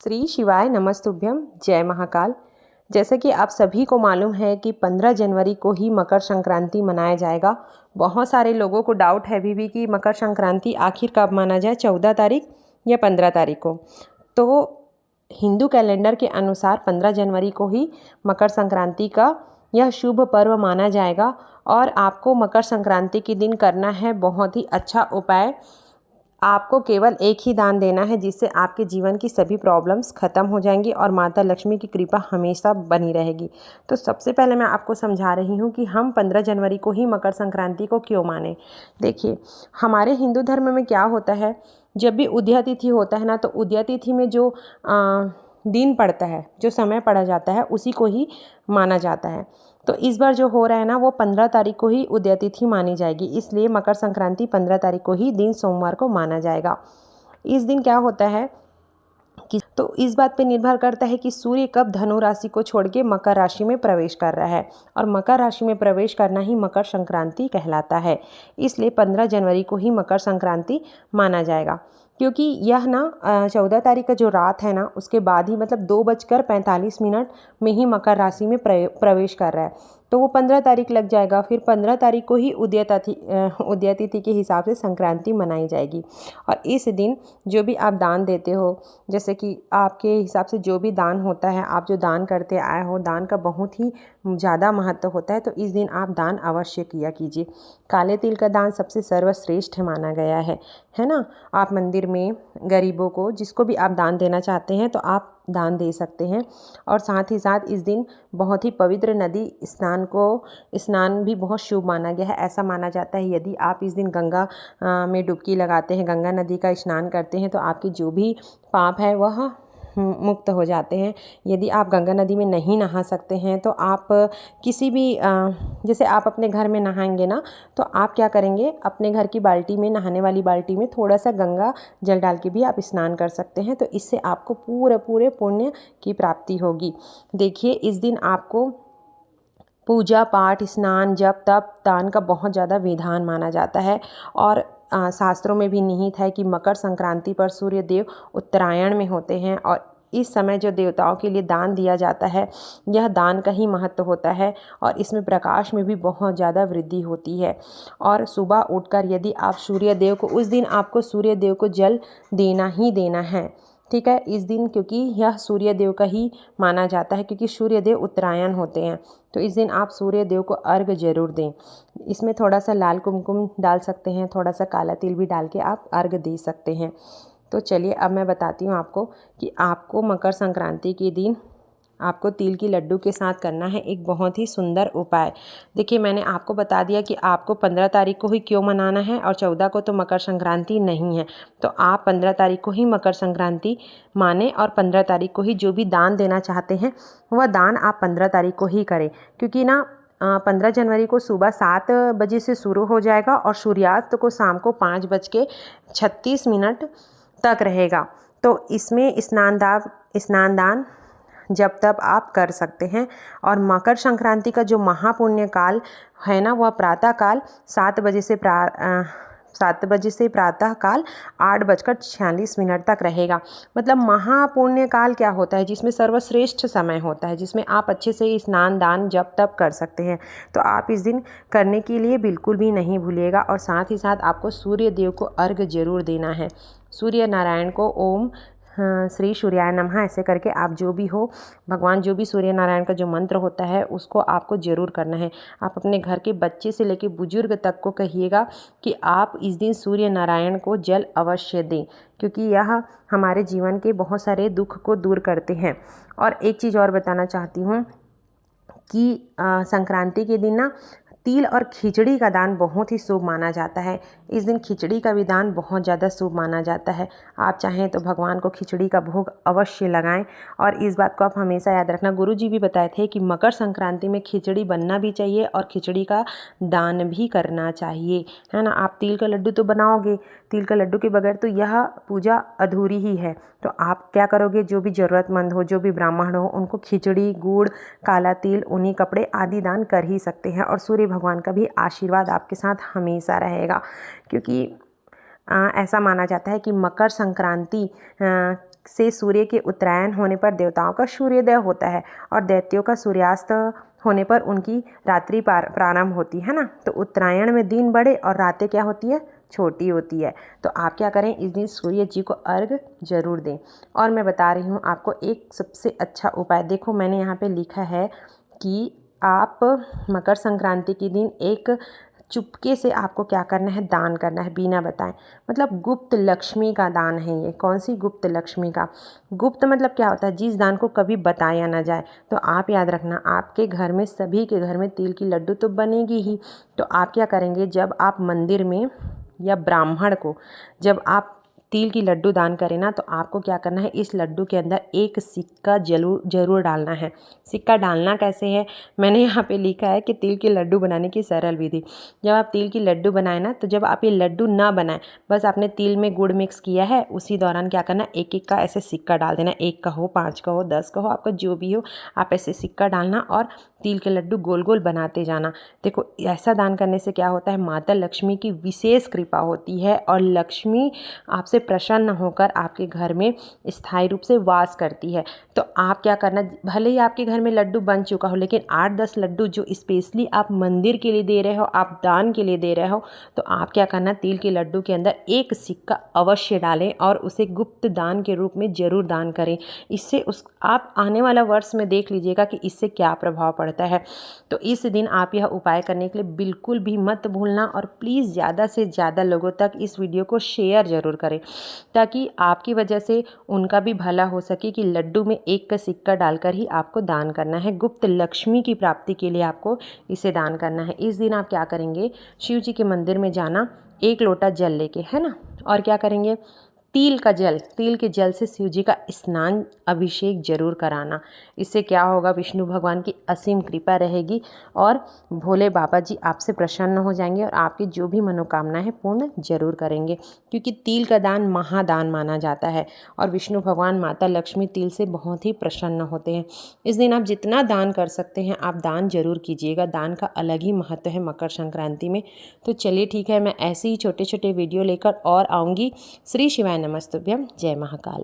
श्री शिवाय नमस्तुभ्यम। जय महाकाल। जैसे कि आप सभी को मालूम है कि 15 जनवरी को ही मकर संक्रांति मनाया जाएगा। बहुत सारे लोगों को डाउट है अभी भी कि मकर संक्रांति आखिर कब माना जाए, 14 तारीख या 15 तारीख को। तो हिंदू कैलेंडर के अनुसार 15 जनवरी को ही मकर संक्रांति का यह शुभ पर्व माना जाएगा। और आपको मकर संक्रांति के दिन करना है बहुत ही अच्छा उपाय। आपको केवल एक ही दान देना है, जिससे आपके जीवन की सभी प्रॉब्लम्स ख़त्म हो जाएंगी और माता लक्ष्मी की कृपा हमेशा बनी रहेगी। तो सबसे पहले मैं आपको समझा रही हूँ कि हम 15 जनवरी को ही मकर संक्रांति को क्यों माने। देखिए, हमारे हिंदू धर्म में क्या होता है, जब भी उदया तिथि होता है ना, तो उदया तिथि में जो दिन पड़ता है, जो समय पड़ा जाता है, उसी को ही माना जाता है। तो इस बार जो हो रहा है ना, वो 15 तारीख को ही उदया तिथि मानी जाएगी, इसलिए मकर संक्रांति 15 तारीख को ही दिन सोमवार को माना जाएगा। इस दिन क्या होता है कि तो इस बात पे निर्भर करता है कि सूर्य कब धनु राशि को छोड़ के मकर राशि में प्रवेश कर रहा है, और मकर राशि में प्रवेश करना ही मकर संक्रांति कहलाता है। इसलिए 15 जनवरी को ही मकर संक्रांति माना जाएगा, क्योंकि यह ना 14 तारीख का जो रात है ना, उसके बाद ही मतलब 2:45 में ही मकर राशि में प्रवेश कर रहा है। तो वो 15 तारीख लग जाएगा। फिर 15 तारीख को ही उदया तिथि के हिसाब से संक्रांति मनाई जाएगी। और इस दिन जो भी आप दान देते हो, जैसे कि आपके हिसाब से जो भी दान होता है, आप जो दान करते आए हो, दान का बहुत ही ज़्यादा महत्व होता है। तो इस दिन आप दान अवश्य किया कीजिए। काले तिल का दान सबसे सर्वश्रेष्ठ माना गया है ना। आप मंदिर में गरीबों को, जिसको भी आप दान देना चाहते हैं, तो आप दान दे सकते हैं। और साथ ही साथ इस दिन बहुत ही पवित्र नदी स्नान भी बहुत शुभ माना गया है। ऐसा माना जाता है यदि आप इस दिन गंगा में डुबकी लगाते हैं, गंगा नदी का स्नान करते हैं, तो आपके जो भी पाप है वह मुक्त हो जाते हैं। यदि आप गंगा नदी में नहीं नहा सकते हैं, तो आप किसी भी जैसे आप अपने घर में नहाएंगे ना, तो आप क्या करेंगे, अपने घर की बाल्टी में, नहाने वाली बाल्टी में थोड़ा सा गंगा जल डाल के भी आप स्नान कर सकते हैं। तो इससे आपको पूरे पुण्य की प्राप्ति होगी। देखिए, इस दिन आपको पूजा पाठ, स्नान, जप, तप, दान का बहुत ज़्यादा विधान माना जाता है। और शास्त्रों में भी निहित है कि मकर संक्रांति पर सूर्य देव उत्तरायण में होते हैं, और इस समय जो देवताओं के लिए दान दिया जाता है, यह दान का ही महत्व होता है। और इसमें प्रकाश में भी बहुत ज़्यादा वृद्धि होती है। और सुबह उठकर यदि आप सूर्य देव को, उस दिन आपको सूर्य देव को जल देना ही देना है, ठीक है, इस दिन, क्योंकि यह सूर्य देव का ही माना जाता है, क्योंकि सूर्य देव उत्तरायण होते हैं। तो इस दिन आप सूर्य देव को अर्घ जरूर दें। इसमें थोड़ा सा लाल कुमकुम डाल सकते हैं, थोड़ा सा काला तिल भी डाल के आप अर्घ दे सकते हैं। तो चलिए, अब मैं बताती हूँ आपको कि आपको मकर संक्रांति के दिन आपको तिल की लड्डू के साथ करना है एक बहुत ही सुंदर उपाय। देखिए, मैंने आपको बता दिया कि आपको 15 तारीख को ही क्यों मनाना है, और 14 को तो मकर संक्रांति नहीं है। तो आप 15 तारीख को ही मकर संक्रांति माने, और 15 तारीख को ही जो भी दान देना चाहते हैं, वह दान आप 15 तारीख को ही करें। क्योंकि ना 15 जनवरी को सुबह 7 बजे से शुरू हो जाएगा, और सूर्यास्त को शाम को 5:36 तक रहेगा। तो इसमें स्नान दान जब तब आप कर सकते हैं। और मकर संक्रांति का जो महापुण्य काल है ना, वह प्रातः काल 7 बजे से प्रातः काल 8:46 तक रहेगा। मतलब महापुण्य काल क्या होता है, जिसमें सर्वश्रेष्ठ समय होता है, जिसमें आप अच्छे से स्नान दान जब तब कर सकते हैं। तो आप इस दिन करने के लिए बिल्कुल भी नहीं भूलिएगा। और साथ ही साथ आपको सूर्य देव को अर्घ जरूर देना है। सूर्य नारायण को ओम श्री सूर्याय नमः ऐसे करके आप जो भी हो, भगवान जो भी सूर्य नारायण का जो मंत्र होता है, उसको आपको ज़रूर करना है। आप अपने घर के बच्चे से लेकर बुजुर्ग तक को कहिएगा कि आप इस दिन सूर्य नारायण को जल अवश्य दें, क्योंकि यह हमारे जीवन के बहुत सारे दुख को दूर करते हैं। और एक चीज़ और बताना चाहती हूँ कि संक्रांति के दिन ना तिल और खिचड़ी का दान बहुत ही शुभ माना जाता है। इस दिन खिचड़ी का भी दान बहुत ज़्यादा शुभ माना जाता है। आप चाहें तो भगवान को खिचड़ी का भोग अवश्य लगाएं। और इस बात को आप हमेशा याद रखना, गुरुजी भी बताए थे कि मकर संक्रांति में खिचड़ी बनना भी चाहिए और खिचड़ी का दान भी करना चाहिए, है ना। आप तिल का लड्डू तो बनाओगे, तिल का लड्डू के बगैर तो यह पूजा अधूरी ही है। तो आप क्या करोगे, जो भी ज़रूरतमंद हो, जो भी ब्राह्मण हो, उनको खिचड़ी, गुड़, काला तिल, ऊनी कपड़े आदि दान कर ही सकते हैं। और सूर्य भगवान का भी आशीर्वाद आपके साथ हमेशा रहेगा, क्योंकि ऐसा माना जाता है कि मकर संक्रांति से सूर्य के उत्तरायण होने पर देवताओं का सूर्योदय होता है और दैत्यों का सूर्यास्त होने पर उनकी रात्रि प्रारंभ होती है ना। तो उत्तरायण में दिन बड़े और रातें क्या होती है, छोटी होती है। तो आप क्या करें, इस दिन सूर्य जी को अर्घ जरूर दें। और मैं बता रही हूँ आपको एक सबसे अच्छा उपाय। देखो मैंने यहाँ पे लिखा है कि आप मकर संक्रांति के दिन एक चुपके से आपको क्या करना है, दान करना है बिना बताए। मतलब गुप्त लक्ष्मी का दान है ये। कौन सी गुप्त लक्ष्मी का? गुप्त मतलब क्या होता है, जिस दान को कभी बताया ना जाए। तो आप याद रखना, आपके घर में, सभी के घर में तिल की लड्डू तो बनेगी ही। तो आप क्या करेंगे, जब आप मंदिर में या ब्राह्मण को जब आप तिल की लड्डू दान करें ना, तो आपको क्या करना है, इस लड्डू के अंदर एक सिक्का जरूर डालना है। सिक्का डालना कैसे है, मैंने यहाँ पे लिखा है कि तिल के लड्डू बनाने की सरल विधि। जब आप तिल की लड्डू बनाए ना, तो जब आप ये लड्डू ना बनाएं, बस आपने तिल में गुड़ मिक्स किया है, उसी दौरान क्या करना, एक एक का ऐसे सिक्का डाल देना। 1 का हो, 5 का हो, 10 का हो, आपका जो भी हो, आप ऐसे सिक्का डालना और तिल के लड्डू गोल गोल बनाते जाना। देखो ऐसा दान करने से क्या होता है, माता लक्ष्मी की विशेष कृपा होती है और लक्ष्मी आपसे प्रसन्न होकर आपके घर में स्थायी रूप से वास करती है। तो आप क्या करना, भले ही आपके घर में लड्डू बन चुका हो, लेकिन 8-10 लड्डू जो स्पेशली आप मंदिर के लिए दे रहे हो, आप दान के लिए दे रहे हो, तो आप क्या करना, तिल के लड्डू के अंदर एक सिक्का अवश्य डालें और उसे गुप्त दान के रूप में जरूर दान करें। इससे आप आने वाला वर्ष में देख लीजिएगा कि इससे क्या प्रभाव पड़ता है। तो इस दिन आप यह उपाय करने के लिए बिल्कुल भी मत भूलना और प्लीज़ ज़्यादा से ज़्यादा लोगों तक इस वीडियो को शेयर ज़रूर करें, ताकि आपकी वजह से उनका भी भला हो सके कि लड्डू में एक का सिक्का डालकर ही आपको दान करना है। गुप्त लक्ष्मी की प्राप्ति के लिए आपको इसे दान करना है। इस दिन आप क्या करेंगे, शिव जी के मंदिर में जाना, 1 लोटा जल लेके, है ना, और क्या करेंगे, तिल के जल से शिव जी का स्नान अभिषेक जरूर कराना। इससे क्या होगा, विष्णु भगवान की असीम कृपा रहेगी और भोले बाबा जी आपसे प्रसन्न हो जाएंगे और आपकी जो भी मनोकामना है पूर्ण जरूर करेंगे, क्योंकि तिल का दान महादान माना जाता है और विष्णु भगवान, माता लक्ष्मी तिल से बहुत ही प्रसन्न होते हैं। इस दिन आप जितना दान कर सकते हैं आप दान जरूर कीजिएगा। दान का अलग ही महत्व है मकर संक्रांति में। तो चलिए ठीक है, मैं ऐसे ही छोटे छोटे वीडियो लेकर और आऊँगी। श्री शिवाय नमस्तुभ्यम। जय महाकाल।